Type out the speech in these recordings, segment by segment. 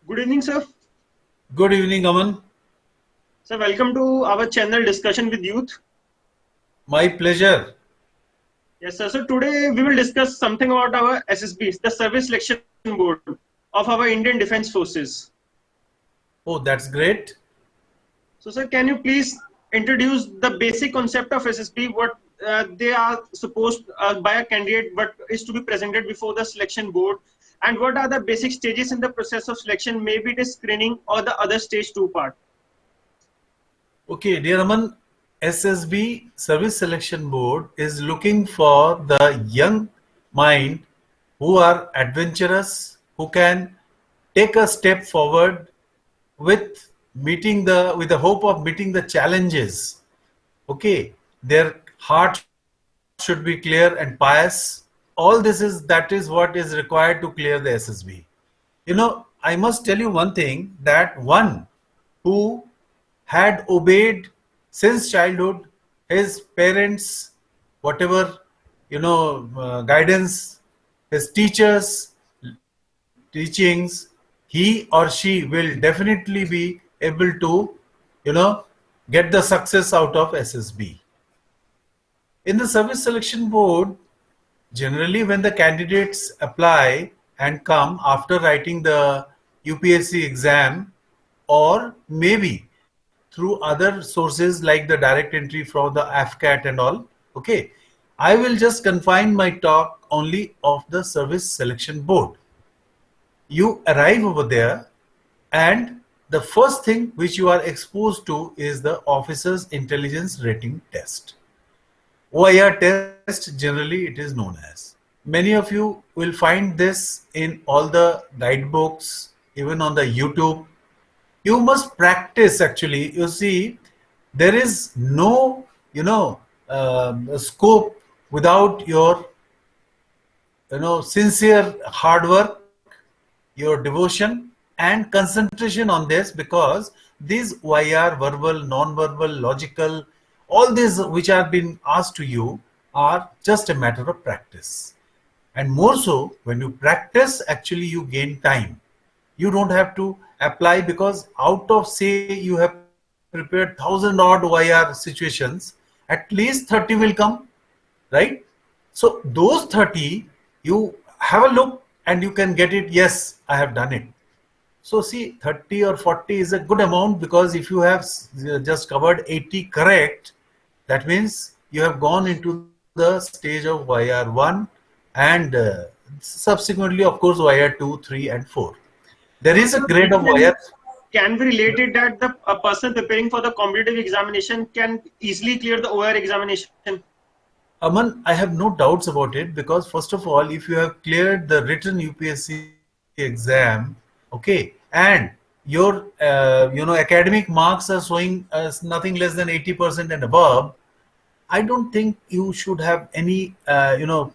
Good evening, sir. Good evening, Aman. So, welcome to our channel Discussion with Youth. My pleasure. Yes, sir. So, today we will discuss something about our SSB, the Service Selection Board of our Indian Defence Forces. Oh, that's great. So, sir, can you please introduce the basic concept of SSB, what they are supposed by a candidate, what is to be presented before the selection board, and what are the basic stages in the process of selection, maybe it is screening or the other stage two part. Okay, dear Aman, SSB Service Selection Board is looking for the young mind who are adventurous, who can take a step forward with with the hope of meeting the challenges. Okay, their heart should be clear and pious. All that is what is required to clear the SSB. I must tell you one thing, that one who had obeyed since childhood his parents, whatever, guidance, his teachers, teachings, he or she will definitely be able to, you know, get the success out of SSB. In the Service Selection Board, generally, when the candidates apply and come after writing the UPSC exam, or maybe through other sources like the direct entry from the AFCAT and all, okay, I will just confine my talk only of the Service Selection Board. You arrive over there, and the first thing which you are exposed to is the Officer's Intelligence Rating Test. OIR test, generally it is known as. Many of you will find this in all the guidebooks, even on the YouTube. You must practice actually. You see, there is no, scope without your, sincere hard work, your devotion and concentration on this, because these OIR, verbal, non-verbal, logical, all these which have been asked to you are just a matter of practice. And more so, when you practice, actually you gain time. You don't have to apply, because out of, say, you have prepared 1,000 odd OIR situations, at least 30 will come, right? So those 30, you have a look and you can get it. Yes, I have done it. So see, 30 or 40 is a good amount, because if you have just covered 80 correct, that means you have gone into the stage of OIR1 and subsequently, of course, OIR2, 3 and 4. There is a So, grade we of OIR. can we relate it that the a person preparing for the competitive examination can easily clear the OR examination? Aman, I have no doubts about it, because first of all, if you have cleared the written UPSC exam, okay, and your academic marks are showing as nothing less than 80% and above, I don't think you should have any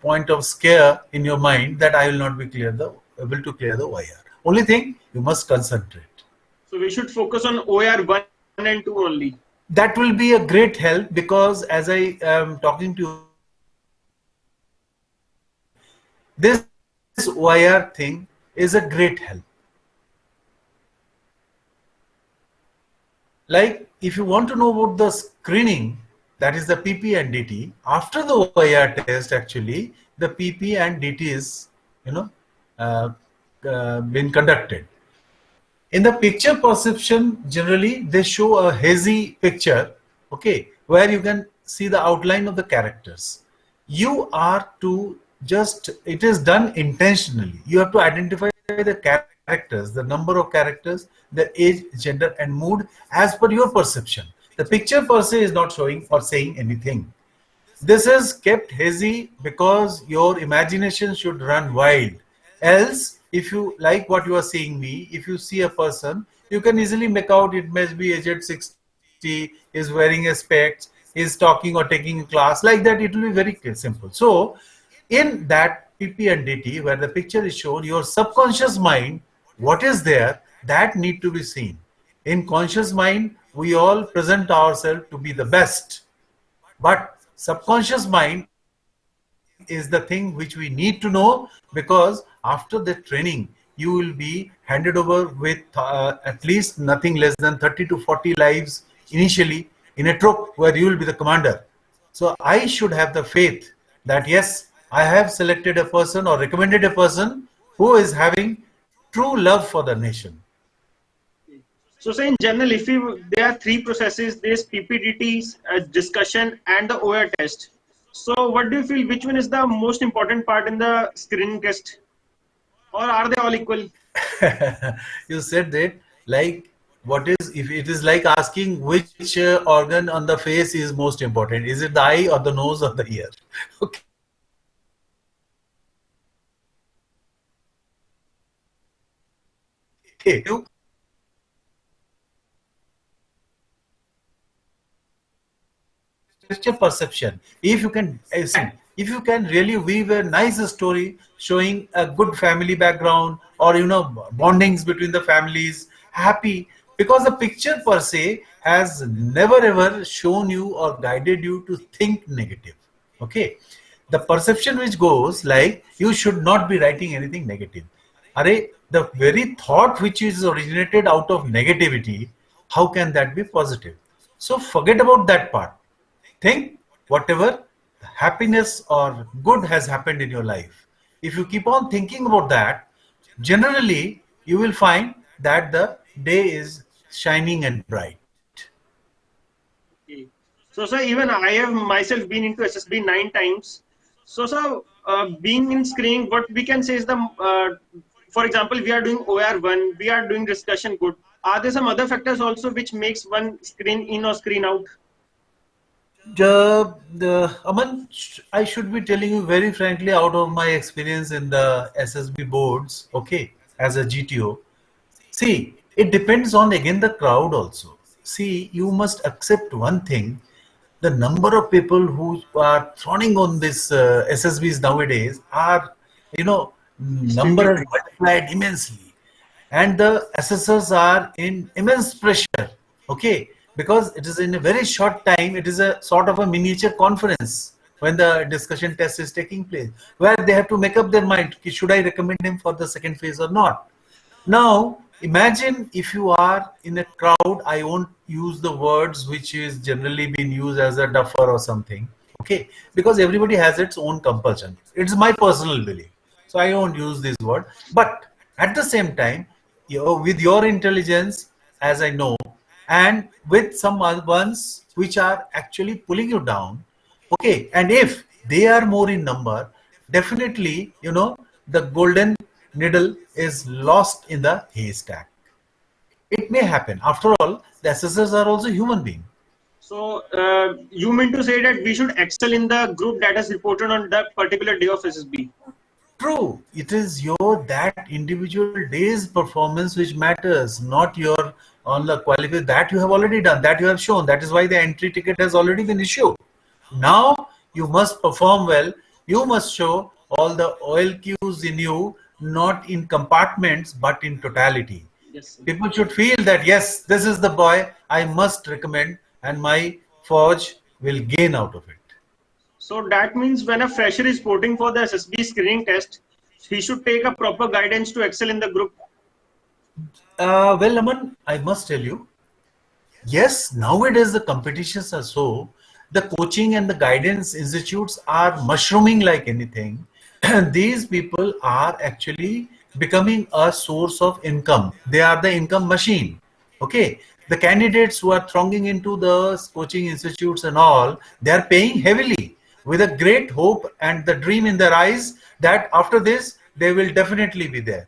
point of scare in your mind that I will not be able to clear the OIR. Only thing, you must concentrate. So we should focus on OR 1 and 2 only. That will be a great help, because as I am talking to you right now, this OIR thing is a great help. Like, if you want to know about the screening, that is the PP and DT, after the OIR test, actually, the PP and DT is, you know, uh, been conducted. In the picture perception, generally, they show a hazy picture, okay, where you can see the outline of the characters. You are to just, it is done intentionally. You have to identify the characters, the number of characters, the age, gender, and mood as per your perception. The picture per se is not showing or saying anything. This is kept hazy because your imagination should run wild. Else, if you like what you are seeing me, if you see a person, you can easily make out it must be aged 60, is wearing a specs, is talking or taking a class. Like that, it will be very simple. So, in that PP and DT, where the picture is shown, your subconscious mind, what is there, that need to be seen. In conscious mind, we all present ourselves to be the best, but subconscious mind is the thing which we need to know, because after the training, you will be handed over with at least nothing less than 30 to 40 lives initially in a troop where you will be the commander. So I should have the faith that yes, I have selected a person or recommended a person who is having true love for the nation. So, say in general, if you, there are three processes: there's PPDT, discussion, and the OER test. So, what do you feel? Which one is the most important part in the screening test, or are they all equal? You said that, like, what is, if it is like asking which organ on the face is most important, is it the eye or the nose or the ear? Okay. You gesture perception. If you can see, if you can really weave a nice story showing a good family background, or bondings between the families, happy, because the picture per se has never ever shown you or guided you to think negative. Okay, the perception which goes like you should not be writing anything negative. Are the very thought which is originated out of negativity, how can that be positive? So forget about that part. Think whatever happiness or good has happened in your life. If you keep on thinking about that, generally you will find that the day is shining and bright. Okay. So, sir, even I have myself been into SSB 9 times. So, sir, being in screening, what we can say is for example, we are doing OR1, we are doing discussion good. Are there some other factors also which makes one screen in or screen out? Aman, I should be telling you very frankly, out of my experience in the SSB boards, okay, as a GTO. See, it depends on again the crowd also. See, you must accept one thing: the number of people who are throwing on this SSBs nowadays are, Extremely number has big. multiplied immensely, and the assessors are in immense pressure. Okay, because it is in a very short time. It is a sort of a miniature conference when the discussion test is taking place, where they have to make up their mind: "Okay, should I recommend him for the second phase or not?" Now, imagine if you are in a crowd. I won't use the words which is generally been used as a duffer or something. Okay, because everybody has its own compulsion. It's my personal belief, so I won't use this word. But at the same time, with your intelligence, as I know, and with some other ones which are actually pulling you down, okay, and if they are more in number, definitely, the golden needle is lost in the haystack. It may happen. After all, the assessors are also human beings. So, you mean to say that we should excel in the group that has reported on that particular day of SSB? True, it is your that individual day's performance which matters, not your on the qualifier that you have already done, that you have shown. That is why the entry ticket has already been issued. Now you must perform well. You must show all the oil cues in you, not in compartments but in totality. Yes, sir. People should feel that yes, this is the boy I must recommend, and my forge will gain out of it. So that means when a fresher is reporting for the SSB screening test, he should take a proper guidance to excel in the group. Well, Aman, I must tell you, yes, nowadays the competitions are so, the coaching and the guidance institutes are mushrooming like anything. These people are actually becoming a source of income. They are the income machine. Okay. The candidates who are thronging into the coaching institutes and all, they are paying heavily with a great hope and the dream in their eyes that after this, they will definitely be there.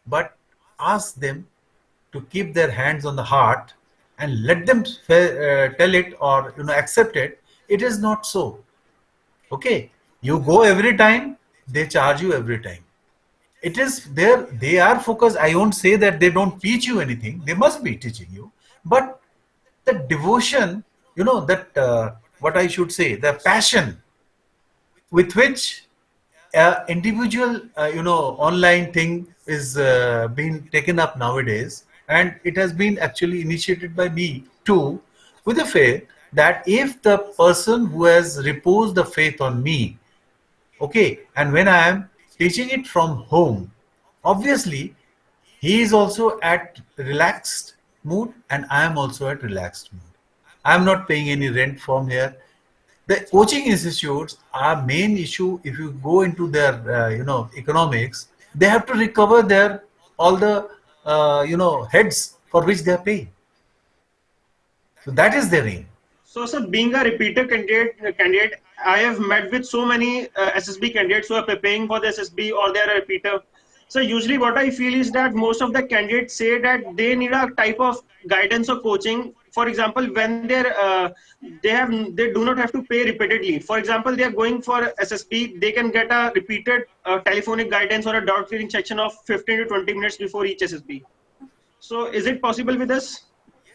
But ask them to keep their hands on the heart and let them tell it or accept it. It is not so. Okay, you go every time, they charge you every time. It is there, they are focused. I won't say that they don't teach you anything, they must be teaching you, but the devotion, that what I should say, the passion with which individual online thing is being taken up nowadays, and it has been actually initiated by me too, with the faith that if the person who has reposed the faith on me, okay, and when I am teaching it from home, obviously He is also at relaxed mood, and I am also at relaxed mood. I am not paying any rent from here. The coaching institutes are main issue. If you go into their economics, they have to recover their all the heads for which they are paying. So that is their aim. So, sir, being a repeater candidate, I have met with so many SSB candidates who are preparing for the SSB or they are a repeater. So, usually what I feel is that most of the candidates say that they need a type of guidance or coaching. For example, when they do not have to pay repeatedly. For example, they are going for SSB, they can get a repeated telephonic guidance or a doubt clearing section of 15 to 20 minutes before each SSB. So, is it possible with us?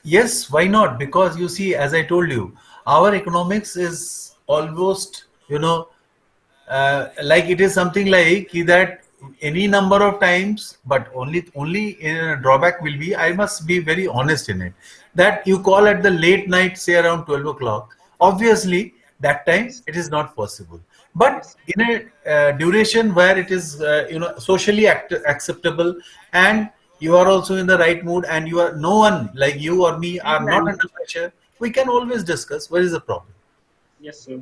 Yes, why not? Because you see, as I told you, our economics is almost, like it is something like that any number of times, but only in a drawback will be, I must be very honest in it, that you call at the late night, say around 12 o'clock. Obviously, that time it is not possible. But Yes. in a duration where it is, socially acceptable, and you are also in the right mood, and you are no one like you or me are not Pre-planned. under pressure, we can always discuss. What is the problem? Yes, sir.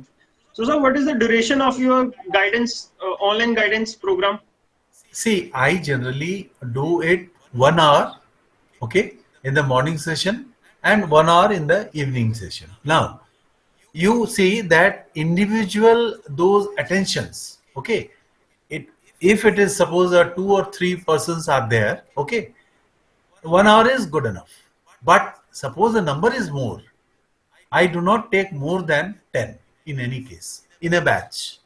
So, sir, what is the duration of your guidance, online guidance program? See, I generally do it 1 hour, okay, in the morning session and 1 hour in the evening session. Now, you see that individual those attentions, okay, it if it is suppose two or three persons are there, okay, 1 hour is good enough. But suppose the number is more, I do not take more than 10 in any case in a batch,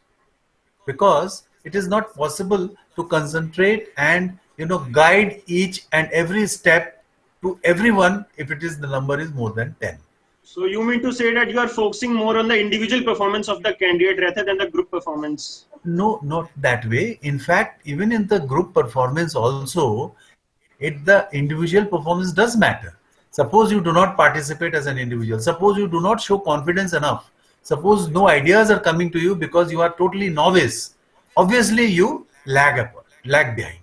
because it is not possible to concentrate and guide each and every step to everyone if it is the number is more than 10. So, you mean to say that you are focusing more on the individual performance of the candidate rather than the group performance? No, not that way. In fact, even in the group performance also, the individual performance does matter. Suppose you do not participate as an individual. Suppose you do not show confidence enough. Suppose no ideas are coming to you because you are totally novice. Obviously, you lag behind.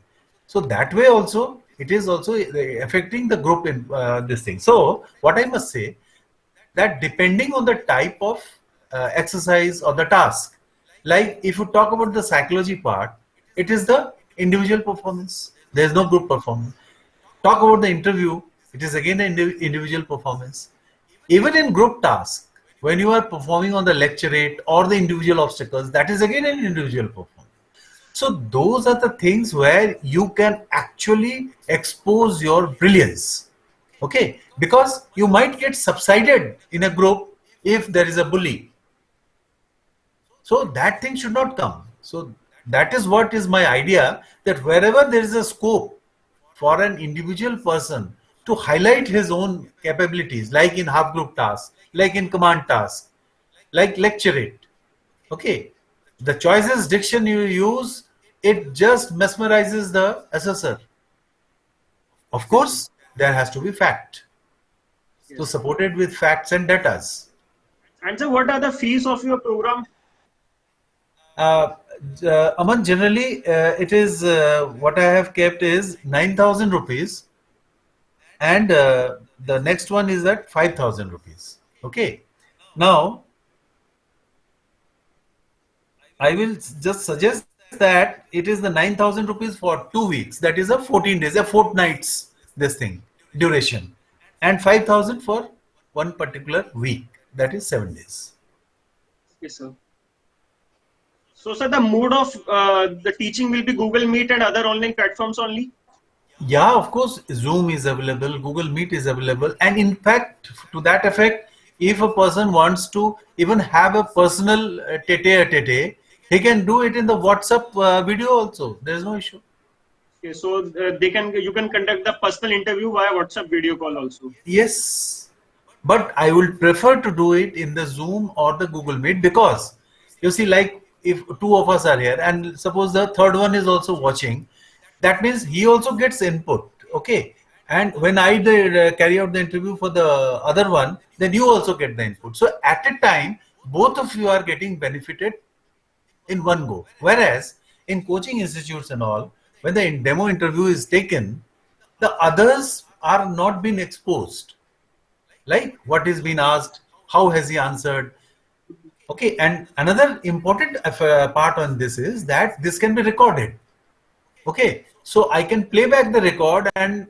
So that way also, it is also affecting the group in this thing. So what I must say, that depending on the type of exercise or the task, like if you talk about the psychology part, it is the individual performance. There is no group performance. Talk about the interview, it is again the individual performance. Even in group tasks, when you are performing on the lecturate or the individual obstacles, that is again an individual performance. So those are the things where you can actually expose your brilliance. Okay, because you might get subsided in a group if there is a bully. So that thing should not come. So that is what is my idea, that wherever there is a scope for an individual person to highlight his own capabilities, like in half group tasks, like in command tasks, like lecturate. Okay, the choices diction you use, it just mesmerizes the assessor. Of course, there has to be fact. So Yes. supported with facts and datas. And so, what are the fees of your program? Uh, Aman, generally, it is what I have kept is 9,000 rupees, and the next one is at 5,000 rupees. Okay. Now, I will just suggest that it is the 9,000 rupees for 2 weeks. That is a 14 days, a fortnight's this thing duration, and 5,000 for one particular week. That is 7 days. Yes, sir. So, sir, the mode of the teaching will be Google Meet and other online platforms only. Yeah, of course, Zoom is available, Google Meet is available, and in fact, to that effect, if a person wants to even have a personal tete-a-tete, he can do it in the WhatsApp video also. There is no issue. Okay, so you can conduct the personal interview via WhatsApp video call also. Yes, but I would prefer to do it in the Zoom or the Google Meet, because you see, like if two of us are here and suppose the third one is also watching, that means he also gets input. Okay, and when I did, carry out the interview for the other one, then you also get the input. So at a time, both of you are getting benefited in one go. Whereas in coaching institutes and all, when the demo interview is taken, the others are not being exposed. Like what is being asked, how has he answered? Okay, and another important part on this is that this can be recorded. Okay, so I can play back the record and,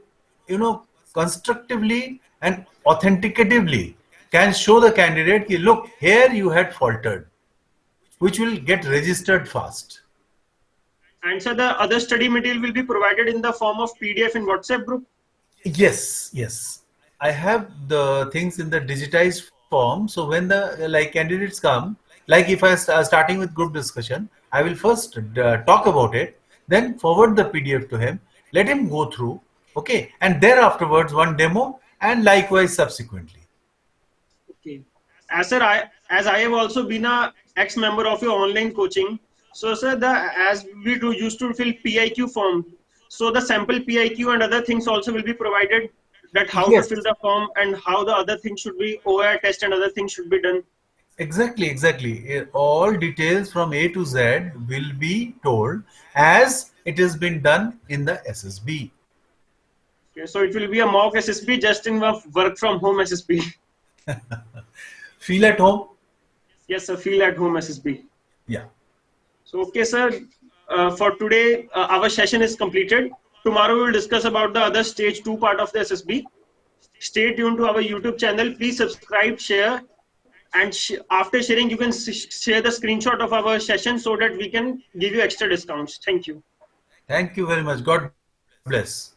constructively and authenticatively can show the candidate, ki, look, here you had faltered, which will get registered fast. And so the other study material will be provided in the form of PDF in WhatsApp group? Yes, yes. I have the things in the digitized form. So when the candidates come, like if I starting with group discussion, I will first talk about it, then forward the PDF to him, let him go through, okay, and there afterwards one demo, and likewise subsequently. Okay. As I have also been a ex-member of your online coaching, so sir, as we do used to fill PIQ form, so the sample PIQ and other things also will be provided, that how to Yes, fill the form and how the other things should be, OI test and other things should be done. exactly, exactly. All details from A to Z will be told as it has been done in the SSB. Okay, so it will be a mock SSB just in a work from home SSB. Feel at home? Yes, sir, feel at home SSB. Yeah. So, okay, sir, for today, our session is completed. Tomorrow we will discuss about the other stage 2 part of the SSB. Stay tuned to our YouTube channel. Please subscribe, share, and after sharing, you can share the screenshot of our session so that we can give you extra discounts. Thank you. Thank you very much. God bless.